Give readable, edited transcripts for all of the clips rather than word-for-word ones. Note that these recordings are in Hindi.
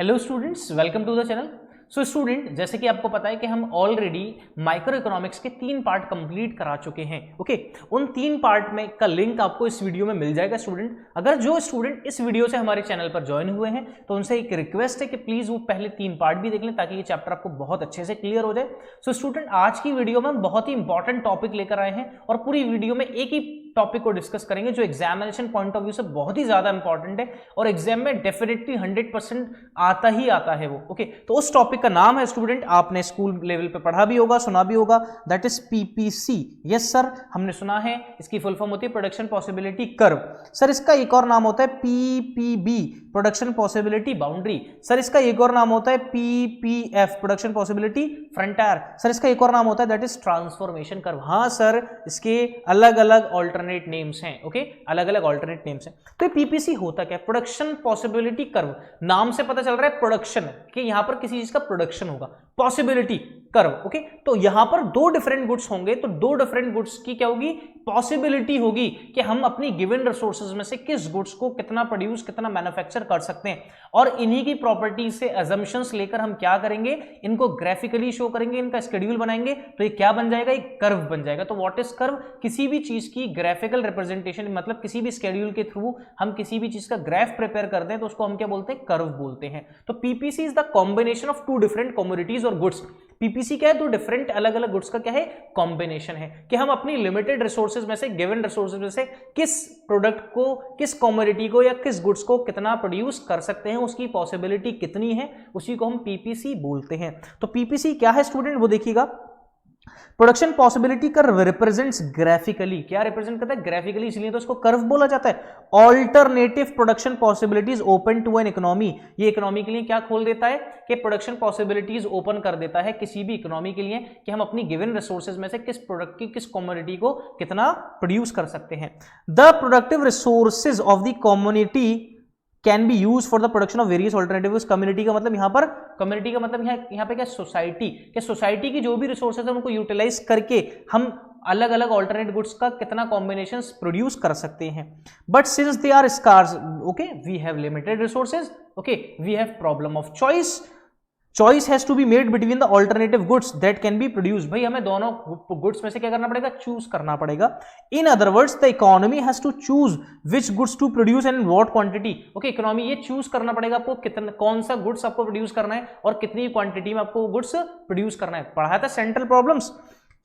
Hello students, welcome to the channel. So student, जैसे कि आपको पता है कि हम ऑलरेडी माइक्रो इकोनॉमिक्स के 3 पार्ट कंप्लीट करा चुके हैं। ओके, उन 3 पार्ट में का लिंक आपको इस वीडियो में मिल जाएगा। स्टूडेंट, अगर जो स्टूडेंट इस वीडियो से हमारे चैनल पर ज्वाइन हुए हैं तो उनसे एक रिक्वेस्ट है कि प्लीज वो पहले 3 पार्ट भी देख लें ताकि ये चैप्टर आपको बहुत अच्छे से क्लियर हो जाए। सो स्टूडेंट, आज की वीडियो में हम बहुत ही इंपॉर्टेंट टॉपिक लेकर आए हैं और पूरी वीडियो में एक ही टॉपिक को डिस्कस करेंगे जो एग्जामिनेशन पॉइंट ऑफ व्यू से बहुत ही ज्यादा इंपॉर्टेंट है और एग्जाम में डेफिनेटली 100% आता ही आता है वो। ओके, तो उस टॉपिक का नाम है स्टूडेंट, आपने स्कूल लेवल पे पढ़ा भी होगा, सुना भी होगा, that is PPC. Yes sir, हमने सुना है। इसकी फुल फॉर्म होती है प्रोडक्शन पॉसिबिलिटी कर्व। सर, इसका एक और नाम होता है PPB, production possibility boundary. Sir, इसका एक और नाम होता है PPF, production possibility frontier. Sir, इसका एक और नाम होता है दैट इज ट्रांसफॉर्मेशन कर्व। हाँ सर, इसके अलग अलग ऑल्टरनेट नेम्स हैं। ओके, अलग अलग ऑल्टरनेट नेम्स हैं। तो ये पीपीसी होता क्या है? Production possibility curve. नाम से पता चल रहा है प्रोडक्शन, कि यहां पर किसी चीज का प्रोडक्शन होगा। Possibility curve. ओके, तो यहां पर 2 डिफरेंट गुड्स होंगे, तो 2 डिफरेंट गुड्स की क्या होगी? पॉसिबिलिटी होगी कि हम अपनी गिवन रिसोर्सेज में से किस गुड्स को कितना प्रोड्यूस, कितना मैन्युफैक्चर कर सकते हैं। और इन्हीं की प्रॉपर्टीज से अजम्पशंस लेकर हम क्या करेंगे? इनको ग्राफिकली शो करेंगे, इनका शेड्यूल बनाएंगे, तो ये क्या बन जाएगा? एक कर्व बन जाएगा। तो व्हाट इज कर्व? किसी भी चीज की ग्राफिकल रिप्रेजेंटेशन, मतलब किसी भी शेड्यूल के थ्रू हम किसी भी चीज का ग्राफ प्रिपेयर करते हैं तो उसको हम क्या बोलते हैं? कर्व बोलते हैं। तो PPC is the combination of 2 different commodities और गुड्स। पीपीसी क्या है? 2 डिफरेंट अलग अलग गुड्स का क्या है? कॉम्बिनेशन है कि हम अपनी लिमिटेड रिसोर्सेज में से, गिवन रिसोर्सेज में से किस प्रोडक्ट को, किस कमोडिटी को या किस गुड्स को कितना प्रोड्यूस कर सकते हैं, उसकी पॉसिबिलिटी कितनी है, उसी को हम पीपीसी बोलते हैं। तो पीपीसी क्या है स्टूडेंट? वो देखिएगा, production possibility curve represents graphically. क्या रिप्रेजेंट करता है? ग्राफिकली, इसलिए तो इसको कर्व बोला जाता है। Alternative production possibilities open to an economy. ये इकोनॉमी के लिए क्या खोल देता है? कि प्रोडक्शन पॉसिबिलिटीज ओपन कर देता है किसी भी इकोनॉमी के लिए कि हम अपनी गिवन रिसोर्सेज में से किस प्रोडक्ट की, किस कमोडिटी को कितना प्रोड्यूस कर सकते हैं। The productive resources of the community can be use for the production of various alternatives. Community का मतलब यहाँ पर, कम्युनिटी का मतलब यहाँ पे क्या? सोसाइटी। क्या सोसाइटी की जो भी रिसोर्सेज है उनको यूटिलाइज करके हम अलग अलग ऑल्टरनेट गुड्स का कितना कॉम्बिनेशंस प्रोड्यूस कर सकते हैं। But since they are scarce, okay, we have limited resources, okay, we have problem of choice. Choice has to be made between the alternative goods that can be produce. भाई, हमें दोनों गुड्स में से क्या करना पड़ेगा? चूज करना पड़ेगा। In other words, the economy has to choose which goods to produce and in what quantity. Okay, economy ये चूज करना पड़ेगा आपको कितना, कौन सा गुड्स आपको प्रोड्यूस करना है और कितनी क्वांटिटी में आपको गुड्स प्रोड्यूस करना है। पढ़ा था central problems.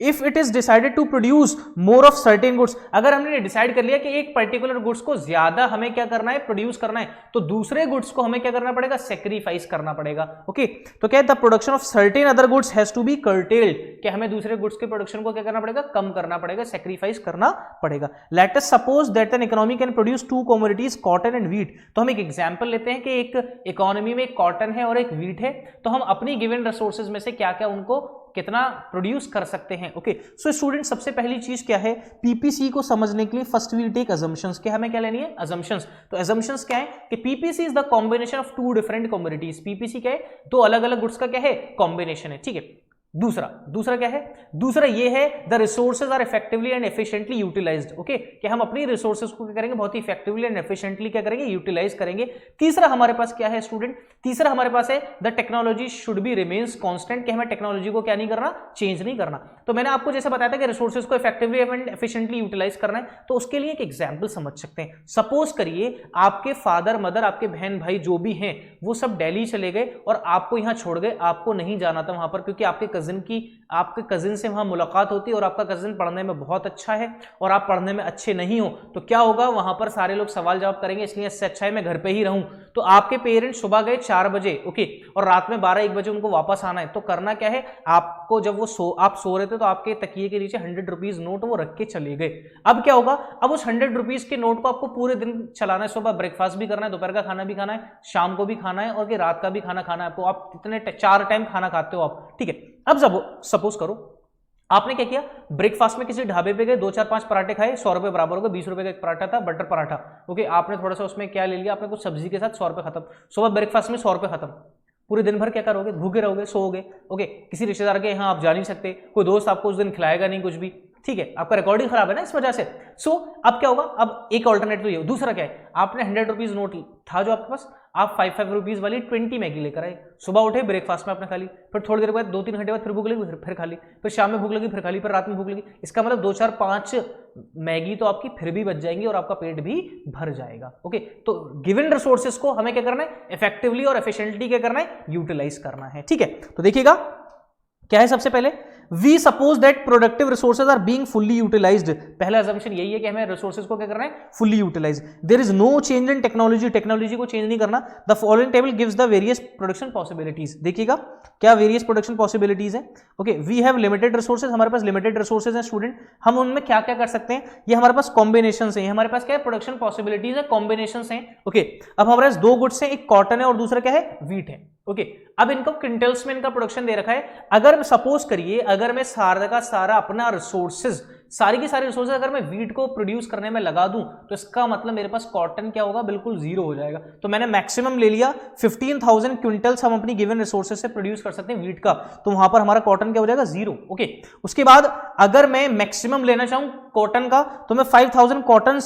If it is decided to produce more of certain goods, अगर हमने डिसाइड कर लिया कि एक पर्टिकुलर गुड्स को ज्यादा हमें क्या करना है? प्रोड्यूस करना है, तो दूसरे गुड्स को हमें क्या करना पड़ेगा? सेक्रीफाइस करना पड़ेगा। ओके, तो क्या है? The production of certain other goods has to be curtailed, कि हमें दूसरे गुड्स के प्रोडक्शन को क्या करना पड़ेगा? कम करना पड़ेगा, सेक्रीफाइस करना पड़ेगा। Let us suppose that an economy can produce 2 commodities, cotton and wheat. तो हम एक एग्जांपल लेते हैं कि एक इकोनॉमी में एक कॉटन है और एक व्हीट है, तो हम अपनी गिवन रिसोर्सेज में से क्या क्या उनको कितना प्रोड्यूस कर सकते हैं। ओके, सो स्टूडेंट, सबसे पहली चीज क्या है? पीपीसी को समझने के लिए फर्स्ट वी टेक अजम्पशंस। क्या हमें क्या लेनी है? अजम्पशंस। तो अजम्पशंस क्या है? कि PPC is the combination of 2 different commodities. PPC क्या है? 2 अलग अलग गुड्स का क्या है? कॉम्बिनेशन है। ठीक है, दूसरा क्या है? दूसरा ये है, the resources are effectively and efficiently utilised. Okay, कि हम अपनी रिसोर्सेज को क्या करेंगे? बहुत ही इफेक्टिवली एंड एफिशिएंटली क्या करेंगे? यूटिलाइज करेंगे। तीसरा हमारे पास क्या है स्टूडेंट? तीसरा हमारे पास है, the technology should be remains constant, कि हमें टेक्नोलॉजी को क्या नहीं करना? चेंज नहीं करना। तो मैंने आपको जैसे बताया था कि रिसोर्सेज को इफेक्टिवली एंड एफिशिएंटली यूटिलाइज करना है, तो उसके लिए एक एग्जांपल समझ सकते हैं। सपोज करिए आपके फादर, मदर, आपके बहन भाई जो भी हैं वो सब दिल्ली चले गए और आपको यहां छोड़ गए, आपको नहीं जाना था वहां पर, क्योंकि आपके कजिन से वहां मुलाकात होती है और आपका कजिन पढ़ने में बहुत अच्छा है और आप पढ़ने में अच्छे नहीं हो, तो क्या होगा? वहां पर सारे लोग सवाल जवाब करेंगे, इसलिए इससे अच्छा है मैं घर पे ही रहूं। तो आपके पेरेंट्स सुबह गए 4 बजे, ओके, और रात में 12-1 बजे उनको वापस आना है, तो करना क्या है? आपको जब आप सो रहे थे तो आपके तकिए के नीचे 100 रुपीज नोट वो रख के चले गए। अब क्या होगा? अब उस 100 रुपीज के नोट को आपको पूरे दिन चलाना है। सुबह ब्रेकफास्ट भी करना है, दोपहर का खाना भी खाना है, शाम को भी खाना है और रात का भी खाना खाना है आपको। आप कितने 4 टाइम खाना खाते हो आप? ठीक है, अब सपोज करो आपने क्या किया? ब्रेकफास्ट में किसी ढाबे पे गए, 2-4-5 पराठे खाए, 100 रुपए बराबर हो गए, 20 रुपए का एक पराठा था, बटर पराठा। ओके, आपने थोड़ा सा उसमें क्या ले लिया? आपने कुछ सब्जी के साथ 100 रुपए खत्म। सुबह ब्रेकफास्ट में 100 रुपए खत्म। पूरे दिन भर क्या करोगे? भूखे रहोगे, सोओगे। ओके, किसी रिश्तेदार के यहाँ आप जा नहीं सकते, कोई दोस्त आपको उस दिन खिलाएगा नहीं कुछ भी। ठीक है, आपका रिकॉर्ड ही खराब है ना इस वजह से। सो अब क्या होगा, अब एक ऑल्टरनेटिव ये, दूसरा क्या है, आपने 100 रुपीज नोट था जो आपके पास, आप 5 रुपीज वाली 20 मैगी लेकर आए, सुबह उठे ब्रेकफास्ट में आपने खा ली, फिर थोड़ी देर बाद 2-3 घंटे बाद फिर भूख लगी, फिर खा ली, फिर शाम में भूख लगी, फिर खा ली, फिर रात में भूख लगी। इसका मतलब 2, 4, 5 मैगी तो आपकी फिर भी बच जाएंगी और आपका पेट भी भर जाएगा। ओके, तो गिवन रिसोर्सेज को हमें क्या करना है, इफेक्टिवली और एफिशिएंटली क्या करना है, यूटिलाइज करना है। ठीक है, तो देखिएगा क्या है, सबसे पहले we suppose that productive resources are being fully utilised. पहला असम्पशन यही है कि हमें रिसोर्सेज को क्या करना है, fully utilise. There is no change in technology, technology को चेंज नहीं करना। The following table gives the various production possibilities. देखिएगा क्या वेरियस प्रोडक्शन पॉसिबिलिटीज है। Okay, we have limited resources, हमारे पास लिमिटेड रिसोर्सेज हैं स्टूडेंट, हम उनमें क्या क्या कर सकते हैं, ये हमारे पास कॉम्बिनेशन है, हमारे पास क्या है, प्रोडक्शन पॉसिबिलिटीज है, कॉम्बिनेशन है। ओके, अब हमारे पास 2 गुड्स हैं, एक कॉटन है और दूसरा क्या है, व्हीट है। ओके, अब इनको क्विंटल्स में इनका प्रोडक्शन दे रखा है। अगर सपोज करिए, अगर मैं सारा का सारा अपना रिसोर्सेज, सारी की सारी रिसोर्सेज अगर मैं व्हीट को प्रोड्यूस करने में लगा दूं, तो इसका मतलब मेरे पास कॉटन क्या होगा, बिल्कुल जीरो हो जाएगा। तो मैंने मैक्सिमम ले लिया 15,000 क्विंटल्स हम अपनी गिवन रिसोर्सेज से प्रोड्यूस कर सकते हैं व्हीट का, तो वहां पर हमारा कॉटन क्या हो जाएगा, 0। ओके, उसके बाद अगर मैं मैक्सिमम लेना चाहूं कॉटन का, तो मैं 5,000 कॉटन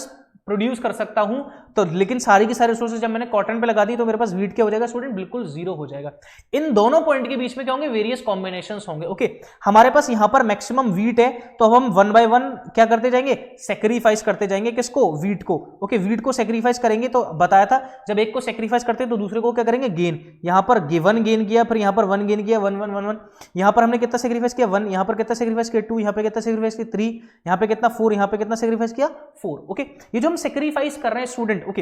प्रोड्यूस कर सकता हूं, तो लेकिन सारी की सारी रिसोर्सेज जब मैंने कॉटन पे लगा दी तो मेरे पास व्हीट क्या हो जाएगा स्टूडेंट, बिल्कुल 0 हो जाएगा। इन दोनों पॉइंट के बीच में क्या होंगे, वेरियस कॉम्बिनेशंस होंगे। ओके, हमारे पास यहां पर मैक्सिमम व्हीट है, तो अब हम 1 बाय 1 क्या करते जाएंगे, सेक्रीफाइस करते जाएंगे, किसको, व्हीट को। ओके, व्हीट को सेक्रीफाइस करेंगे, तो बताया था जब एक को सेक्रीफाइस करते हैं तो दूसरे को क्या करेंगे, गेन। यहां पर 1 गेन किया, फिर यहां पर 1 गेन किया, 1 1 1 1, यहां पर हमने कितना सेक्रीफाइस किया, 1, यहां पर कितना सेक्रीफाइस किया, 2, यहां पे कितना सेक्रीफाइस किया, 3, यहां पे कितना, 4, यहां पे कितना सेक्रीफाइस किया, 4। ओके, ये जो हम सेक्रीफाइस कर रहे हैं स्टूडेंट, ओके,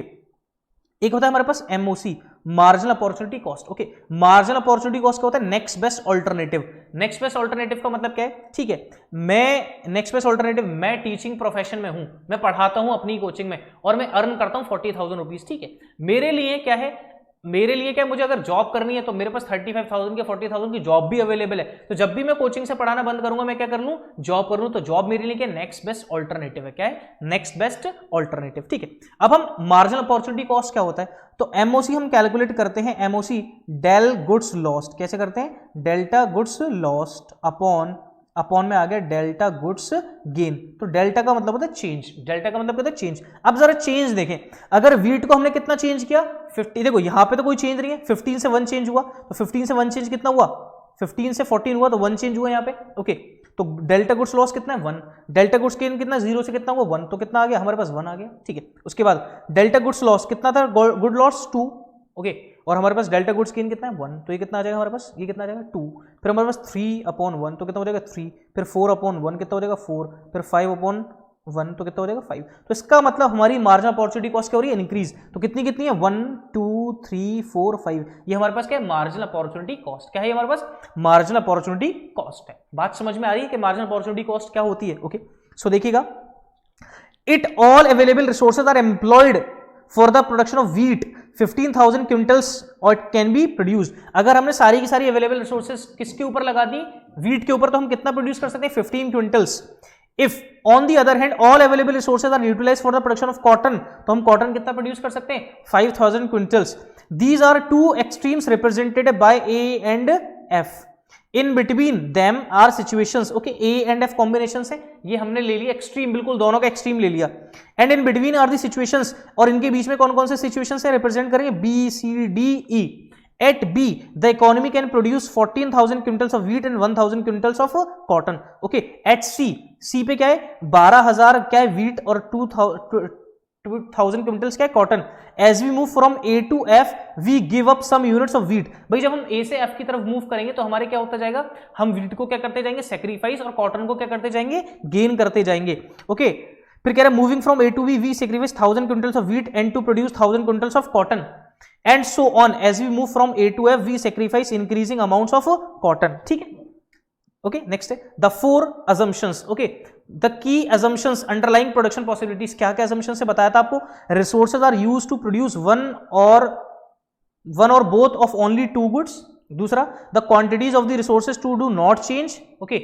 एक होता है हमारे पास MOC, marginal opportunity cost. Okay, marginal opportunity cost का होता है next best alternative. Next best alternative का मतलब क्या है, ठीक है, मैं नेक्स्ट बेस्ट ऑल्टरनेटिव, मैं टीचिंग प्रोफेशन में हूं, मैं पढ़ाता हूं अपनी कोचिंग में और मैं अर्न करता हूं 40,000 रुपीज। ठीक है, मेरे लिए क्या है, मुझे अगर जॉब करनी है तो मेरे पास 35,000 की 40,000 की जॉब भी अवेलेबल है। तो जब भी मैं कोचिंग से पढ़ाना बंद करूंगा, मैं क्या कर लूं, जॉब कर लूं। तो जॉब मेरे लिए क्या, नेक्स्ट बेस्ट ऑल्टरनेटिव है। क्या है, नेक्स्ट बेस्ट ऑल्टरनेटिव। ठीक है, अब हम मार्जिनल अपॉर्चुनिटी कॉस्ट क्या होता है, तो एमओसी हम कैलकुलेट करते हैं, एमओसी डेल गुड्स लॉस्ट। कैसे करते हैं, डेल्टा गुड्स लॉस्ट अपॉन में आ गया डेल्टा गुड्स गेन। तो डेल्टा का मतलब होता है चेंज, डेल्टा का मतलब होता है चेंज। अब जरा चेंज देखें, अगर व्हीट को हमने कितना चेंज किया, 50, देखो यहां पे तो कोई चेंज नहीं है, 15 से 1 चेंज हुआ, तो 15 से 1 चेंज कितना हुआ, 15 से 14 हुआ, तो 1 चेंज हुआ यहाँ पे। ओके, तो डेल्टा गुड्स लॉस कितना है, 1। डेल्टा गुड्स गेन कितना, 0 से कितना हुआ, 1, तो कितना आ गया, हमारे पास 1 आ गया। ठीक है, उसके बाद डेल्टा गुड्स लॉस कितना था, गुड लॉस 2। ओके, और हमारे पास डेल्टा गुड्स गेन कितना है, 1, तो ये कितना आ जाएगा हमारे पास, ये कितना आ जाएगा, 2। फिर हमारे पास 3/1, तो कितना हो जाएगा 3, फिर 4/1 कितना हो जाएगा 4, फिर 5/1 तो कितना हो जाएगा 5। तो इसका मतलब हमारी मार्जिनल अपॉर्चुनिटी कॉस्ट क्या हो रही है, इंक्रीज। तो कितनी कितनी है, 1 2 3 4 5, ये हमारे पास क्या है, मार्जिनल अपॉर्चुनिटी कॉस्ट। क्या है हमारे पास, मार्जिनल अपॉर्चुनिटी कॉस्ट है। बात समझ में आ रही है कि मार्जिनल अपॉर्चुनिटी कॉस्ट क्या होती है। ओके, सो देखिएगा, it all available resources are employed for the production of wheat 15,000 quintals और कैन बी प्रोड्यूस्ड। अगर हमने सारी की सारी अवेलेबल रिसोर्सेज किसके ऊपर लगा दी, व्हीट के ऊपर, तो हम कितना प्रोड्यूस कर सकते हैं, 15 quintals. If on the other hand all available resources are utilised for the production of cotton, तो हम कॉटन कितना प्रोड्यूस कर सकते हैं, 5,000 quintals. These are two extremes represented by A and F, in between them are situations. Okay, A and F combination है, ये हमने ले लिया एक्सट्रीम, बिल्कुल दोनों का एक्सट्रीम ले लिया। And in between are the situations, और इनके बीच में कौन कौन से सिचुएशंस है, रिप्रेजेंट करेंगे B C D E. At B, the economy can produce 14,000 quintals of wheat and 1,000 quintals of cotton. Okay, at C पे क्या है, 12,000 क्या है wheat और 2,000 क्विंटल्स क्या है cotton. As we move from A to F, we give up some units of wheat। भाई जब हम A से F की तरफ मूव करेंगे तो हमारे क्या होता जाएगा, हम wheat को क्या करते जाएंगे, सेक्रीफाइस, और कॉटन को क्या करते जाएंगे, गेन करते जाएंगे। ओके, फिर कह रहे हैं moving from A to B, we sacrifice 1,000 quintals of wheat and to produce 1,000 quintals of cotton. And so on, as we move from A to F, we sacrifice increasing amounts of cotton। ठीक है, ओके, नेक्स्ट है the 4 assumptions। Okay, the key assumptions underlying production possibilities, क्या क्या assumptions से बताया था आपको, resources are used to produce one or both of only 2 goods। दूसरा, the quantities of the resources to do not change। okay,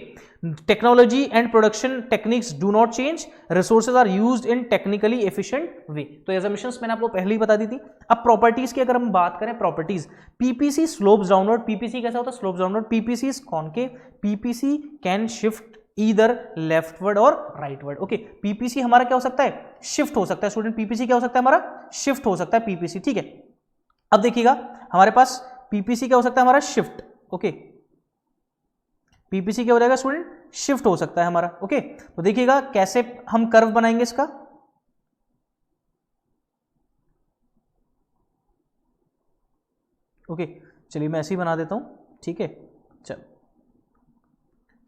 technology and production techniques do not change, resources are used in technically efficient way। तो assumptions मैंने आपको पहले ही बता दी थी। अब प्रॉपर्टीज की अगर हम बात करें, properties, PPC slopes downward, PPC कैसा होता है, slopes downward, PPC is concave, PPC can shift either leftward और राइटवर्ड। ओके, पीपीसी हमारा क्या हो सकता है, शिफ्ट हो सकता है स्टूडेंट, पीपीसी क्या हो सकता है हमारा, शिफ्ट हो सकता है पीपीसी, ठीक है। अब देखिएगा हमारे पास पीपीसी क्या हो सकता है हमारा, शिफ्ट। ओके, पीपीसी क्या हो जाएगा स्टूडेंट, शिफ्ट हो सकता है हमारा। ओके, तो देखिएगा कैसे हम कर्व बनाएंगे इसका। ओके, चलिए मैं ऐसे ही बना देता हूं, ठीक है। चलो,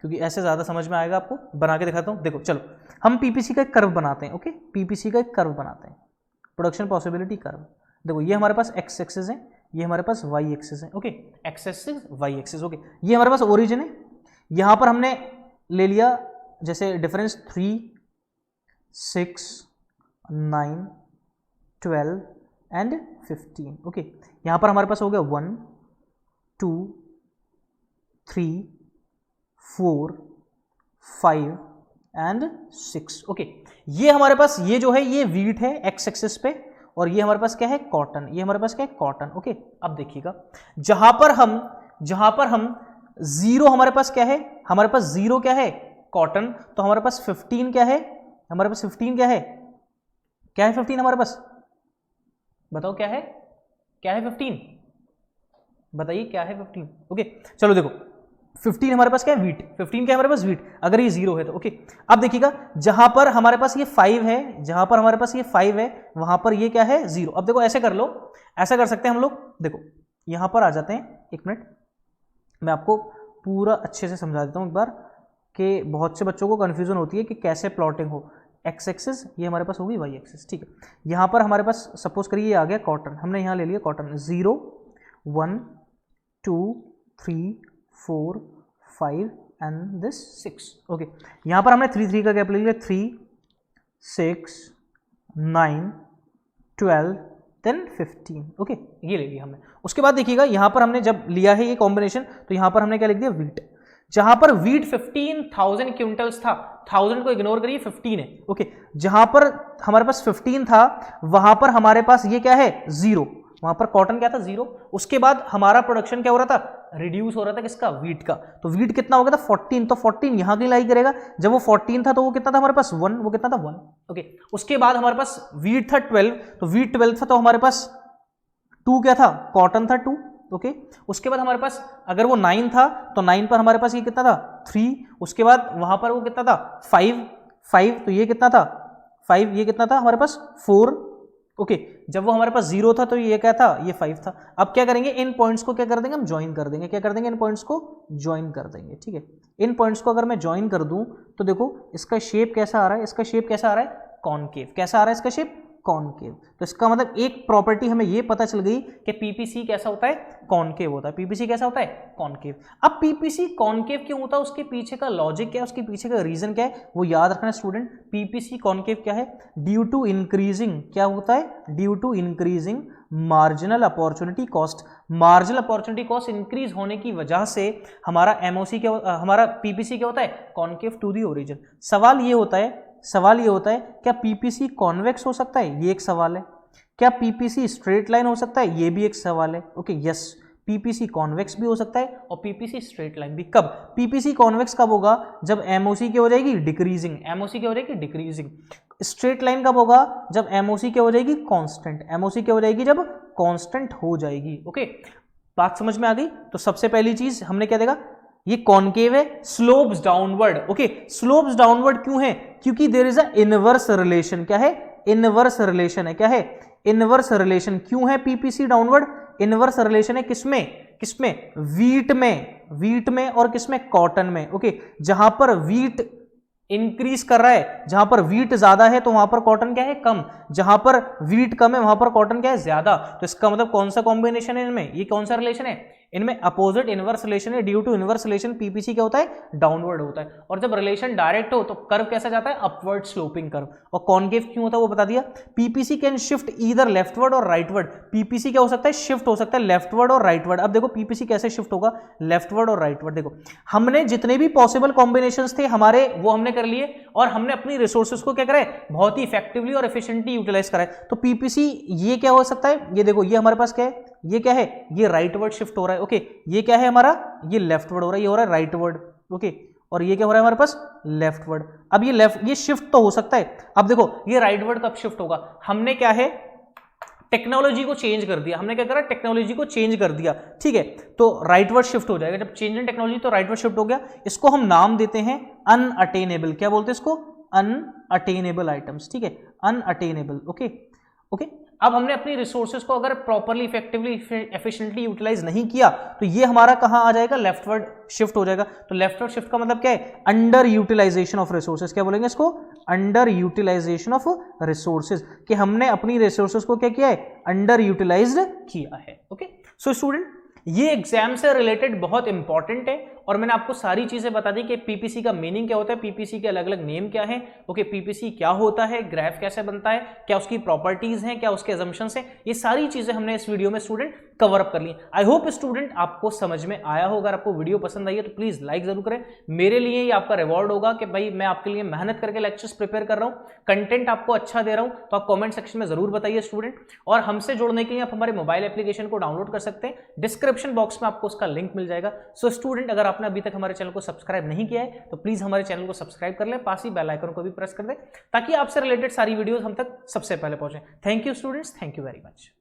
क्योंकि ऐसे ज्यादा समझ में आएगा आपको, बना के दिखाता हूं। देखो चलो, हम पीपीसी का एक कर्व बनाते हैं। ओके, पीपीसी का एक कर्व बनाते हैं, प्रोडक्शन पॉसिबिलिटी कर्व। देखो ये हमारे पास एक्स एक्सिस है, ये हमारे पास वाई एक्सिस है। Okay, X axis Y axis. Okay, ये हमारे पास ओरिजिन है, यहां पर हमने ले लिया जैसे डिफरेंस 3, 6, 9, 12 एंड 15। ओके, यहां पर हमारे पास हो गया 1, 2, 3, 4, 5 एंड 6। ओके, ये हमारे पास ये जो है ये वीट है एक्स एक्सिस पे, और ये हमारे पास क्या है, कॉटन। ये हमारे पास क्या है, कॉटन। ओके, अब देखिएगा जहां पर हम जीरो, हमारे पास क्या है, हमारे पास जीरो क्या है, कॉटन। तो हमारे पास 15 क्या है, हमारे पास 15 क्या है, क्या है 15 हमारे पास, बताओ क्या है, क्या है 15, बताइए क्या है 15। ओके, चलो देखो 15 हमारे पास क्या है, वीट। 15 क्या है हमारे पास, वीट, अगर ये जीरो है तो। ओके, अब देखिएगा जहां पर हमारे पास ये 5 है, जहां पर हमारे पास ये 5 है, वहां पर ये क्या है, जीरो। अब देखो ऐसे कर लो, ऐसा कर सकते हैं हम लोग। देखो यहां पर आ जाते हैं, एक मिनट मैं आपको पूरा अच्छे से समझा देता हूं एक बार, कि बहुत से बच्चों को कंफ्यूजन होती है कि कैसे प्लॉटिंग हो। एक्स एक्सिस ये हमारे पास होगी वाई एक्सिस, ठीक है। यहाँ पर हमारे पास सपोज करिए ये आ गया कॉटन, हमने यहाँ ले लिया कॉटन 0, 1, 2, 3, 4, 5 एंड दिस 6। ओके, यहाँ पर हमने 3 3 का गैप ले लिया, 3, 6, 9, 12 देन 15। ओके, ये ले लिया हमने। उसके बाद देखिएगा यहाँ पर हमने जब लिया है ये कॉम्बिनेशन, तो यहाँ पर हमने क्या लिख दिया, वीट। जहां पर वीट 15,000 क्विंटल्स था, 1000 को इग्नोर करिए, 15 है। ओके, जहां पर हमारे पास 15 था, वहां पर हमारे पास ये क्या है, जीरो। वहां पर कॉटन क्या था, जीरो। उसके बाद हमारा प्रोडक्शन क्या हो रहा था, रिड्यूस हो रहा था, किसका, वीट का। तो वीट कितना हो गया था, 14। तो 14 यहां की लाई करेगा, जब वो 14 था तो वो कितना था हमारे पास, 1। वो कितना था, 1। ओके, उसके बाद हमारे पास वीट था 12, तो वीट 12 था, तो हमारे पास 2 क्या था, कॉटन था 2। ओके, उसके बाद हमारे पास अगर वो 9 था, तो 9 पर हमारे पास ये कितना था, 3। उसके बाद वहां पर वो कितना था, 5, तो ये कितना था, 5, ये कितना था हमारे पास, 4। ओके, जब वो हमारे पास 0 था तो ये क्या था, ये 5 था। अब क्या करेंगे, इन पॉइंट्स को क्या कर देंगे, हम ज्वाइन कर देंगे। क्या कर देंगे, इन पॉइंट्स को ज्वाइन कर देंगे, ठीक है। इन पॉइंट्स को अगर मैं ज्वाइन कर दूं तो देखो इसका शेप कैसा आ रहा है, इसका शेप कैसा आ रहा है, कॉनकेव। कैसा आ रहा है इसका शेप, कॉनकेव। तो इसका मतलब एक प्रॉपर्टी हमें ये पता चल गई कि पीपीसी कैसा होता है, कॉनकेव होता है। पीपीसी कैसा होता है, कॉनकेव। अब पीपीसी कॉनकेव क्यों होता है, उसके पीछे का लॉजिक क्या है, उसके पीछे का रीजन क्या है, वो याद रखना स्टूडेंट। पीपीसी कॉनकेव क्या है, ड्यू टू इंक्रीजिंग, क्या होता है, due to increasing marginal opportunity cost. Marginal opportunity cost increase होने की वजह से हमारा एमओसी क्या, हमारा पीपीसी क्या होता है, कॉनकेव टू दी ओरिजिन। सवाल ये होता है क्या पीपीसी कॉन्वेक्स हो सकता है, ये एक सवाल है। क्या पीपीसी स्ट्रेट लाइन हो सकता है, ये भी एक सवाल है। ओके, यस, पीपीसी कॉन्वेक्स भी हो सकता है और पीपीसी स्ट्रेट लाइन भी। कब पीपीसी कॉन्वेक्स कब होगा, जब एमओसी क्या हो जाएगी, डिक्रीजिंग। एमओसी क्या हो जाएगी, डिक्रीजिंग। स्ट्रेट लाइन कब होगा, जब एमओसी क्या हो जाएगी, कांस्टेंट। एमओसी क्या हो जाएगी, जब कांस्टेंट हो जाएगी। ओके, बात समझ में आ गई। तो सबसे पहली चीज हमने क्या देखा, ये कॉनकेव है, slopes downward. Okay, slopes downward क्यों है, क्योंकि there is a inverse relation. क्या है, इनवर्स रिलेशन है। क्या है, इनवर्स रिलेशन। क्यों है पीपीसी डाउनवर्ड, इनवर्स रिलेशन है किसमें, वीट में और किसमें, कॉटन में। ओके, जहां पर वीट इंक्रीज कर रहा है, जहां पर वीट ज्यादा है तो वहां पर कॉटन क्या है, कम। जहां पर वीट कम है वहां पर कॉटन क्या है, ज्यादा। तो इसका मतलब कौन सा कॉम्बिनेशन है इनमें, ये कौन सा रिलेशन है, इनमें अपोजिट इनवर्स रिलेशन है। Due to inverse relation PPC क्या होता है, डाउनवर्ड होता है। और जब रिलेशन डायरेक्ट हो तो कर्व कैसा जाता है, अपवर्ड स्लोपिंग कर्व। और कॉनकेव क्यों होता है वो बता दिया। PPC can shift either leftward और राइटवर्ड। पीपीसी क्या हो सकता है, शिफ्ट हो सकता है लेफ्टवर्ड और राइटवर्ड। अब देखो पीपीसी कैसे शिफ्ट होगा, लेफ्टवर्ड और राइटवर्ड। देखो हमने जितने भी पॉसिबल कॉम्बिनेशंस थे हमारे, वो हमने कर लिए, और हमने अपनी रिसोर्सेज को क्या करा है, बहुत ही इफेक्टिवली और एफिशिएंटली यूटिलाइज करा है। तो पीपीसी ये क्या हो सकता है, ये देखो ये हमारे पास क्या है, ये क्या है, ये राइटवर्ड शिफ्ट हो रहा है। ओके, ये क्या है हमारा, ये लेफ्टवर्ड हो रहा है, ये हो रहा है राइटवर्ड। ओके, और ये क्या हो रहा है हमारे पास लेफ्टवर्ड। अब ये शिफ्ट तो हो सकता है। अब देखो ये राइटवर्ड कब शिफ्ट होगा, हमने क्या है टेक्नोलॉजी को चेंज कर दिया, हमने क्या करा टेक्नोलॉजी को चेंज कर दिया, ठीक है, तो राइटवर्ड शिफ्ट हो जाएगा। जब चेंज इन टेक्नोलॉजी तो राइटवर्ड शिफ्ट हो गया, इसको हम नाम देते हैं अनअटेनेबल। क्या बोलते हैं इसको, अनअटेनेबल आइटम्स, ठीक है, अनअटेनेबल। ओके ओके, अब हमने अपनी रिसोर्सेज को अगर प्रॉपरली इफेक्टिवली एफिशिएंटली यूटिलाइज नहीं किया तो ये हमारा कहां आ जाएगा, लेफ्टवर्ड शिफ्ट हो जाएगा। तो लेफ्टवर्ड शिफ्ट का मतलब क्या है, अंडर यूटिलाइजेशन ऑफ रिसोर्सेज। क्या बोलेंगे इसको, अंडर यूटिलाइजेशन ऑफ रिसोर्सेज, कि हमने अपनी रिसोर्सेज को क्या किया है, अंडर यूटिलाइज्ड किया है। ओके, सो स्टूडेंट ये एग्जाम से रिलेटेड बहुत इंपॉर्टेंट है और मैंने आपको सारी चीजें बता दी कि पीपीसी का मीनिंग क्या होता है, पीपीसी के अलग अलग नेम क्या है, ओके, पीपीसी क्या होता है, ग्राफ कैसे बनता है, क्या उसकी प्रॉपर्टीज हैं, क्या उसके अजम्पशंस हैं, ये सारी चीजें हमने इस वीडियो में स्टूडेंट कवर अप कर ली। आई होप स्टूडेंट आपको समझ में आया होगा। अगर आपको वीडियो पसंद आई है तो प्लीज लाइक जरूर करें, मेरे लिए ये आपका रिवॉर्ड होगा कि भाई मैं आपके लिए मेहनत करके लेक्चर्स प्रिपेयर कर रहा हूँ, कंटेंट आपको अच्छा दे रहा हूँ, तो आप कॉमेंट सेक्शन में जरूर बताइए स्टूडेंट। और हमसे जुड़ने के लिए आप हमारे मोबाइल एप्लीकेशन को डाउनलोड कर सकते हैं, डिस्क्रिप्शन बॉक्स में आपको उसका लिंक मिल जाएगा। सो स्टूडेंट अगर आपने अभी तक हमारे चैनल को सब्सक्राइब नहीं किया है तो प्लीज हमारे चैनल को सब्सक्राइब कर लें, पास ही बेल आइकन को भी प्रेस कर दें ताकि आपसे रिलेटेड सारी वीडियोस हम तक सबसे पहले पहुंचे। Thank you students, thank you very much.